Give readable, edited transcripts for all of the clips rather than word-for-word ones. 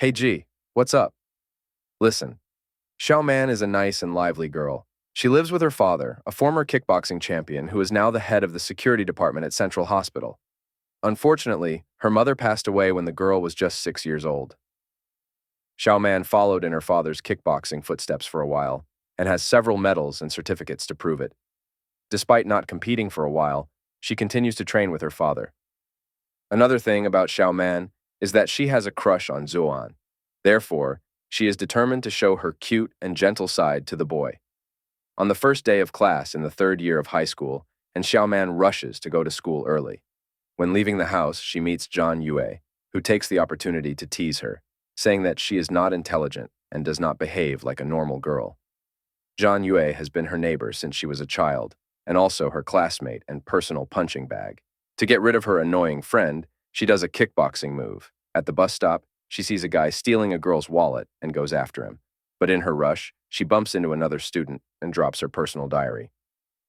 Hey G, what's up? Listen, Xiaoman is a nice and lively girl. She lives with her father, a former kickboxing champion who is now the head of the security department at Central Hospital. Unfortunately, her mother passed away when the girl was just 6 years old. Xiaoman followed in her father's kickboxing footsteps for a while and has several medals and certificates to prove it. Despite not competing for a while, she continues to train with her father. Another thing about Xiaoman is that she has a crush on Zuoan. Therefore, she is determined to show her cute and gentle side to the boy. On the first day of class in the third year of high school, and Xiaoman rushes to go to school early. When leaving the house, she meets John Yue, who takes the opportunity to tease her, saying that she is not intelligent and does not behave like a normal girl. John Yue has been her neighbor since she was a child, and also her classmate and personal punching bag. To get rid of her annoying friend, she does a kickboxing move. At the bus stop, she sees a guy stealing a girl's wallet and goes after him. But in her rush, she bumps into another student and drops her personal diary.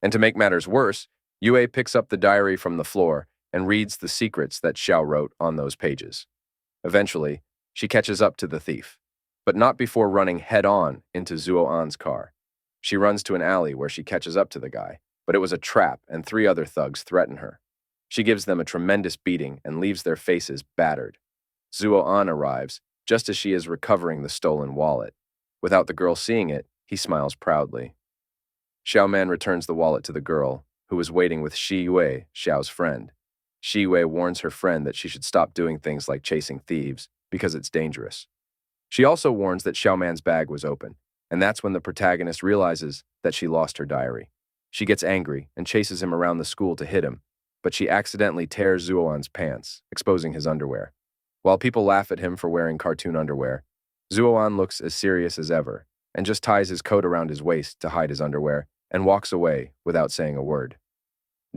And to make matters worse, Yue picks up the diary from the floor and reads the secrets that Xiao wrote on those pages. Eventually, she catches up to the thief, but not before running head-on into Zuoan's car. She runs to an alley where she catches up to the guy, but it was a trap and 3 other thugs threaten her. She gives them a tremendous beating and leaves their faces battered. Zuoan arrives just as she is recovering the stolen wallet. Without the girl seeing it, he smiles proudly. Xiaoman returns the wallet to the girl, who is waiting with Shi Yue, Xiao's friend. Shi Yue warns her friend that she should stop doing things like chasing thieves, because it's dangerous. She also warns that Xiaoman's bag was open, and that's when the protagonist realizes that she lost her diary. She gets angry and chases him around the school to hit him, but she accidentally tears Zuoan's pants, exposing his underwear. While people laugh at him for wearing cartoon underwear, Zuoan looks as serious as ever and just ties his coat around his waist to hide his underwear and walks away without saying a word.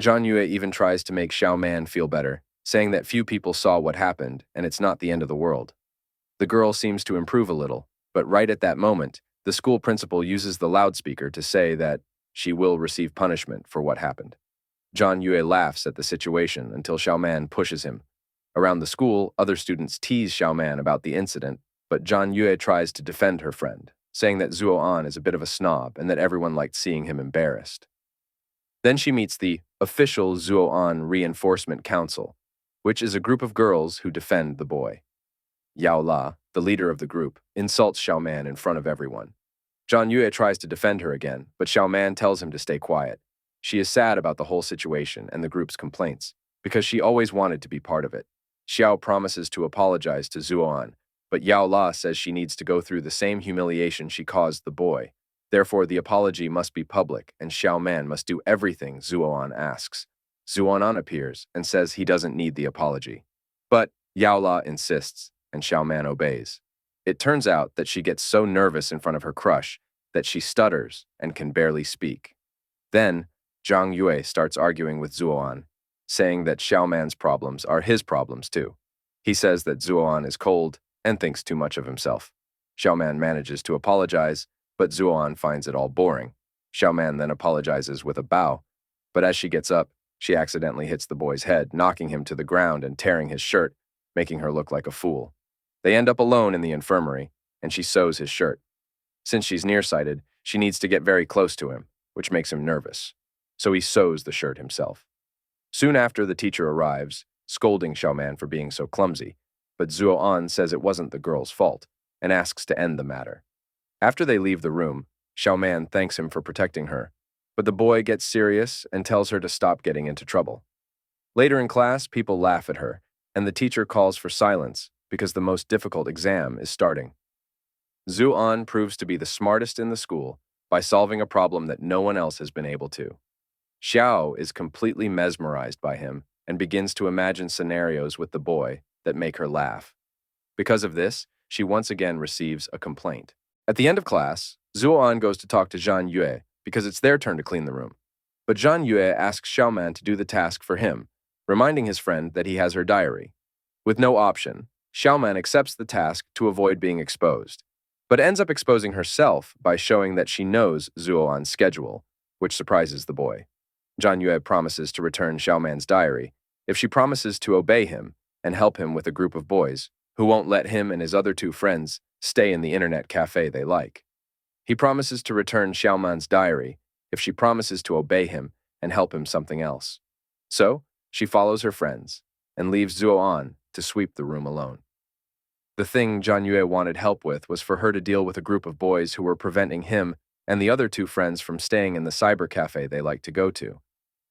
Zhang Yue even tries to make Xiaoman feel better, saying that few people saw what happened and it's not the end of the world. The girl seems to improve a little, but right at that moment, the school principal uses the loudspeaker to say that she will receive punishment for what happened. Zhang Yue laughs at the situation until Xiaoman pushes him. Around the school, other students tease Xiaoman about the incident, but Zhang Yue tries to defend her friend, saying that Zuoan is a bit of a snob and that everyone liked seeing him embarrassed. Then she meets the official Zuoan Reinforcement Council, which is a group of girls who defend the boy. Yao La, the leader of the group, insults Xiaoman in front of everyone. Zhang Yue tries to defend her again, but Xiaoman tells him to stay quiet. She is sad about the whole situation and the group's complaints, because she always wanted to be part of it. Xiao promises to apologize to Zuoan, but Yao La says she needs to go through the same humiliation she caused the boy. Therefore, the apology must be public, and Xiaoman must do everything Zuoan asks. Zuoan appears and says he doesn't need the apology. But Yao La insists, and Xiaoman obeys. It turns out that she gets so nervous in front of her crush that she stutters and can barely speak. Then, Zhang Yue starts arguing with Zuoan, saying that Xiaoman's problems are his problems too. He says that Zuoan is cold and thinks too much of himself. Xiaoman manages to apologize, but Zuoan finds it all boring. Xiaoman then apologizes with a bow, but as she gets up, she accidentally hits the boy's head, knocking him to the ground and tearing his shirt, making her look like a fool. They end up alone in the infirmary, and she sews his shirt. Since she's nearsighted, she needs to get very close to him, which makes him nervous. So he sews the shirt himself. Soon after, the teacher arrives, scolding Xiaoman for being so clumsy, but Zuoan says it wasn't the girl's fault and asks to end the matter. After they leave the room, Xiaoman thanks him for protecting her, but the boy gets serious and tells her to stop getting into trouble. Later in class, people laugh at her, and the teacher calls for silence because the most difficult exam is starting. Zuoan proves to be the smartest in the school by solving a problem that no one else has been able to. Xiao is completely mesmerized by him and begins to imagine scenarios with the boy that make her laugh. Because of this, she once again receives a complaint. At the end of class, Zuoan goes to talk to Zhang Yue because it's their turn to clean the room. But Zhang Yue asks Xiaoman to do the task for him, reminding his friend that he has her diary. With no option, Xiaoman accepts the task to avoid being exposed, but ends up exposing herself by showing that she knows Zuoan's schedule, which surprises the boy. Zhang Yue promises to return Xiaoman's diary if she promises to obey him and help him with a group of boys who won't let him and his other two friends stay in the internet cafe they like. He promises to return Xiaoman's diary if she promises to obey him and help him something else. So, she follows her friends and leaves Zuo An to sweep the room alone. The thing Zhang Yue wanted help with was for her to deal with a group of boys who were preventing him and the other two friends from staying in the cyber cafe they like to go to.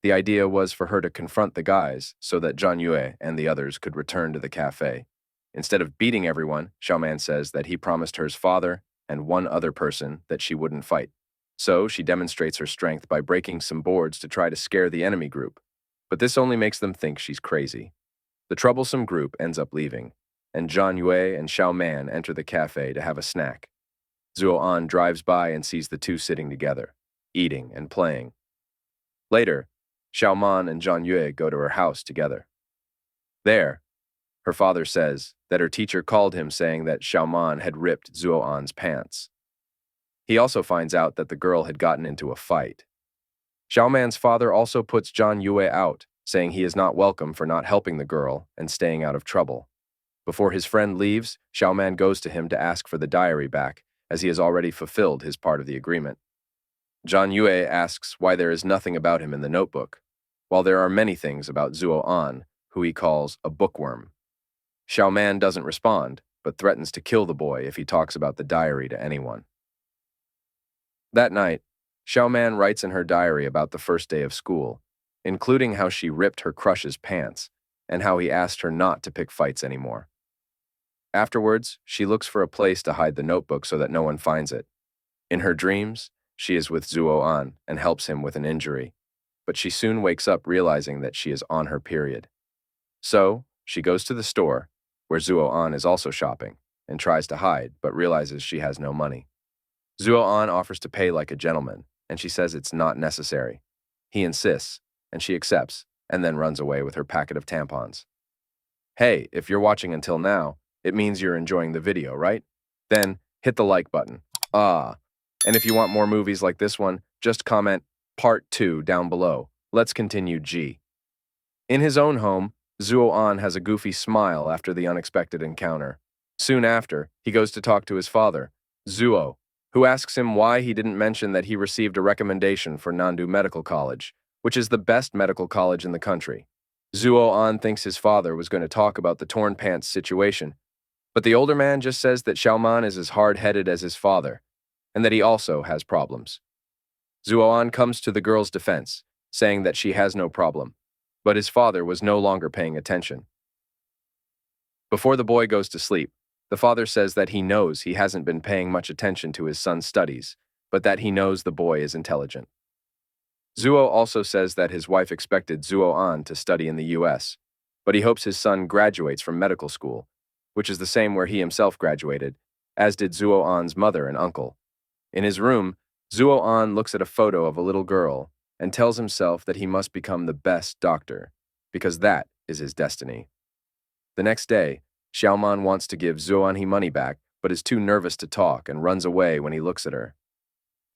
The idea was for her to confront the guys so that Zhang Yue and the others could return to the cafe. Instead of beating everyone, Xiaoman says that he promised her his father and one other person that she wouldn't fight. So she demonstrates her strength by breaking some boards to try to scare the enemy group. But this only makes them think she's crazy. The troublesome group ends up leaving, and Zhang Yue and Xiaoman enter the cafe to have a snack. Zuo An drives by and sees the two sitting together, eating and playing. Later, Xiaoman and Zhang Yue go to her house together. There, her father says that her teacher called him saying that Xiaoman had ripped Zuo An's pants. He also finds out that the girl had gotten into a fight. Xiaoman's father also puts Zhang Yue out, saying he is not welcome for not helping the girl and staying out of trouble. Before his friend leaves, Xiaoman goes to him to ask for the diary back, as he has already fulfilled his part of the agreement. Zhang Yue asks why there is nothing about him in the notebook, while there are many things about Zuo An, who he calls a bookworm. Xiaoman doesn't respond, but threatens to kill the boy if he talks about the diary to anyone. That night, Xiaoman writes in her diary about the first day of school, including how she ripped her crush's pants and how he asked her not to pick fights anymore. Afterwards, she looks for a place to hide the notebook so that no one finds it. In her dreams, she is with Zuo An and helps him with an injury, but she soon wakes up realizing that she is on her period. So, she goes to the store, where Zuo An is also shopping, and tries to hide, but realizes she has no money. Zuo An offers to pay like a gentleman, and she says it's not necessary. He insists, and she accepts, and then runs away with her packet of tampons. Hey, if you're watching until now, it means you're enjoying the video, right? Then, hit the like button. And if you want more movies like this one, just comment Part 2 down below. Let's continue G. In his own home, Zuo An has a goofy smile after the unexpected encounter. Soon after, he goes to talk to his father, Zuo, who asks him why he didn't mention that he received a recommendation for Nandu Medical College, which is the best medical college in the country. Zuo An thinks his father was going to talk about the torn pants situation, but the older man just says that Xiaoman is as hard-headed as his father, and that he also has problems. Zuo An comes to the girl's defense, saying that she has no problem, but his father was no longer paying attention. Before the boy goes to sleep, the father says that he knows he hasn't been paying much attention to his son's studies, but that he knows the boy is intelligent. Zuo also says that his wife expected Zuo An to study in the US, but he hopes his son graduates from medical school, which is the same where he himself graduated, as did Zuo An's mother and uncle. In his room, Zuo An looks at a photo of a little girl and tells himself that he must become the best doctor, because that is his destiny. The next day, Xiaoman wants to give Zuo An money back, but is too nervous to talk and runs away when he looks at her.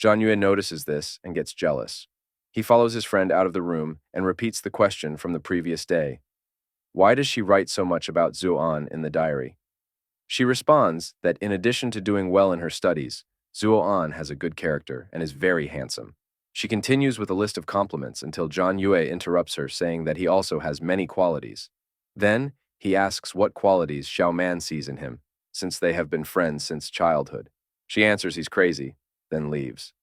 Zhang Yue notices this and gets jealous. He follows his friend out of the room and repeats the question from the previous day. Why does she write so much about Zuo An in the diary? She responds that in addition to doing well in her studies, Zuo An has a good character and is very handsome. She continues with a list of compliments until Zhang Yue interrupts her, saying that he also has many qualities. Then, he asks what qualities Xiaoman sees in him, since they have been friends since childhood. She answers he's crazy, then leaves.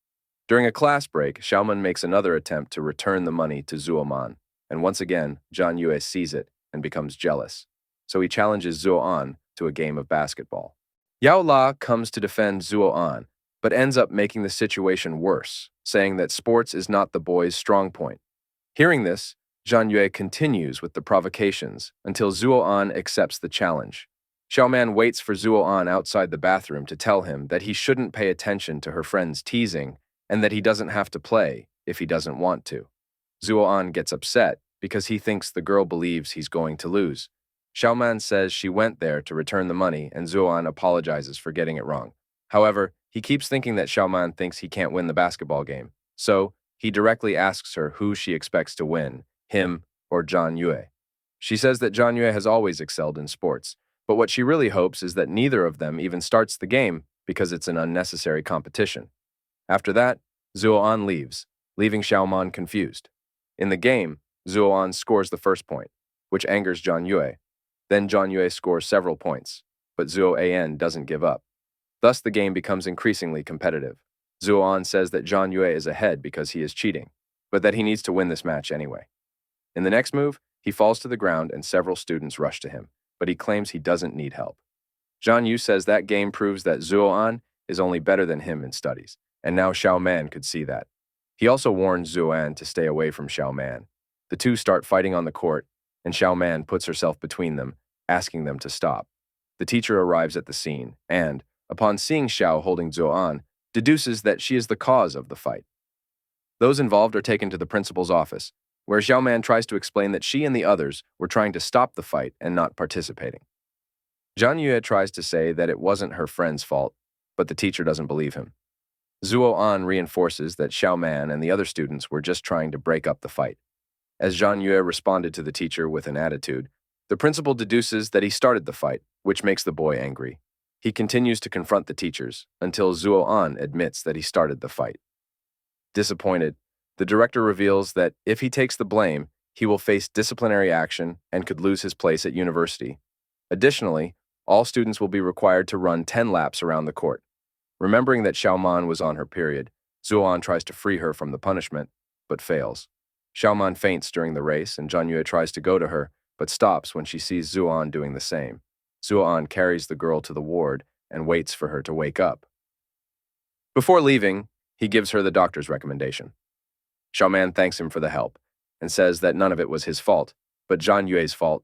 During a class break, Xiaoman makes another attempt to return the money to Zuo An, and once again, Zhang Yue sees it and becomes jealous. So he challenges Zuo An to a game of basketball. Yao La comes to defend Zuo An, but ends up making the situation worse, saying that sports is not the boy's strong point. Hearing this, Zhang Yue continues with the provocations until Zuo An accepts the challenge. Xiaoman waits for Zuo An outside the bathroom to tell him that he shouldn't pay attention to her friend's teasing and that he doesn't have to play if he doesn't want to. Zuo An gets upset because he thinks the girl believes he's going to lose. Xiaoman says she went there to return the money and Zuo An apologizes for getting it wrong. However, he keeps thinking that Xiaoman thinks he can't win the basketball game, so he directly asks her who she expects to win, him or Zhang Yue. She says that Zhang Yue has always excelled in sports, But what she really hopes is that neither of them even starts the game because it's an unnecessary competition. After that, Zuoan leaves, leaving Xiaoman confused. In the game, Zuoan scores the first point, which angers Zhang Yue. Then Zhang Yue scores several points, but Zuo An doesn't give up. Thus, the game becomes increasingly competitive. Zuoan says that Zhang Yue is ahead because he is cheating, but that he needs to win this match anyway. In the next move, he falls to the ground and several students rush to him, but he claims he doesn't need help. Zhang Yu says that game proves that Zuoan is only better than him in studies, and now Xiaoman could see that. He also warns Zuoan to stay away from Xiaoman. The two start fighting on the court, and Xiaoman puts herself between them, asking them to stop. The teacher arrives at the scene and, upon seeing Xiao holding Zuoan, deduces that she is the cause of the fight. Those involved are taken to the principal's office, where Xiaoman tries to explain that she and the others were trying to stop the fight and not participating. Zhang Yue tries to say that it wasn't her friend's fault, but the teacher doesn't believe him. Zuo An reinforces that Xiaoman and the other students were just trying to break up the fight. As Zhang Yue responded to the teacher with an attitude, the principal deduces that he started the fight, which makes the boy angry. He continues to confront the teachers until Zuo An admits that he started the fight. Disappointed, the director reveals that if he takes the blame, he will face disciplinary action and could lose his place at university. Additionally, all students will be required to run 10 laps around the court. Remembering that Xiaoman was on her period, Zuoan tries to free her from the punishment, but fails. Xiaoman faints during the race, and Zhang Yue tries to go to her, but stops when she sees Zuoan doing the same. Zuoan carries the girl to the ward and waits for her to wake up. Before leaving, he gives her the doctor's recommendation. Xiaoman thanks him for the help and says that none of it was his fault, but Zhang Yue's fault,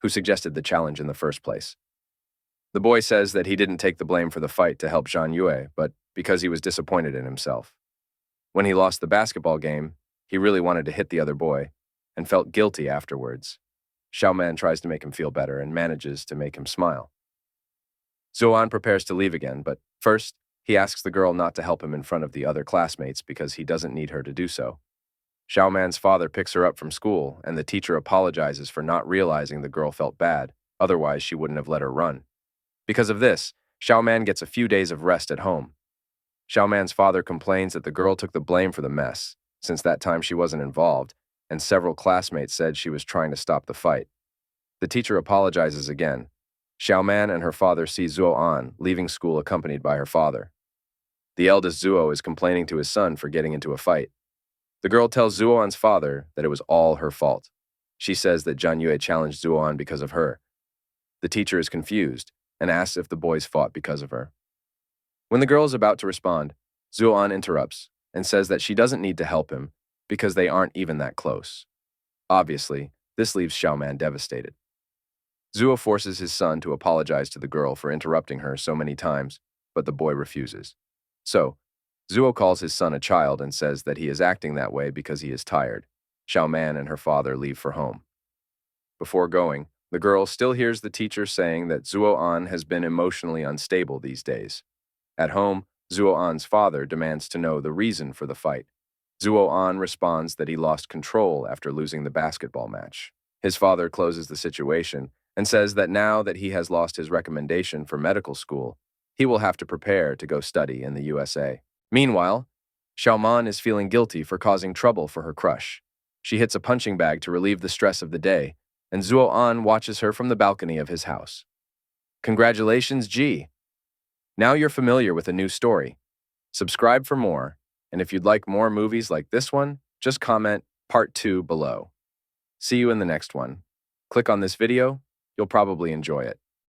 who suggested the challenge in the first place. The boy says that he didn't take the blame for the fight to help Zhang Yue, but because he was disappointed in himself. When he lost the basketball game, he really wanted to hit the other boy and felt guilty afterwards. Xiaoman tries to make him feel better and manages to make him smile. Zuoan prepares to leave again, but first, he asks the girl not to help him in front of the other classmates because he doesn't need her to do so. Xiaoman's father picks her up from school, and the teacher apologizes for not realizing the girl felt bad, otherwise she wouldn't have let her run. Because of this, Xiaoman gets a few days of rest at home. Xiaoman's father complains that the girl took the blame for the mess, since that time she wasn't involved, and several classmates said she was trying to stop the fight. The teacher apologizes again. Xiaoman and her father see Zuo An leaving school accompanied by her father. The eldest Zuo is complaining to his son for getting into a fight. The girl tells Zuo An's father that it was all her fault. She says that Zhang Yue challenged Zuo An because of her. The teacher is confused and asks if the boys fought because of her. When the girl is about to respond, Zuo An interrupts and says that she doesn't need to help him because they aren't even that close. Obviously, this leaves Xiaoman devastated. Zuo forces his son to apologize to the girl for interrupting her so many times, but the boy refuses. So, Zuo calls his son a child and says that he is acting that way because he is tired. Xiaoman and her father leave for home. Before going, the girl still hears the teacher saying that Zuo An has been emotionally unstable these days. At home, Zuo An's father demands to know the reason for the fight. Zuo An responds that he lost control after losing the basketball match. His father closes the situation and says that now that he has lost his recommendation for medical school, he will have to prepare to go study in the USA. Meanwhile, Xiaoman is feeling guilty for causing trouble for her crush. She hits a punching bag to relieve the stress of the day, and Zuo An watches her from the balcony of his house. Congratulations, G! Now you're familiar with a new story. Subscribe for more, and if you'd like more movies like this one, just comment Part 2 below. See you in the next one. Click on this video, you'll probably enjoy it.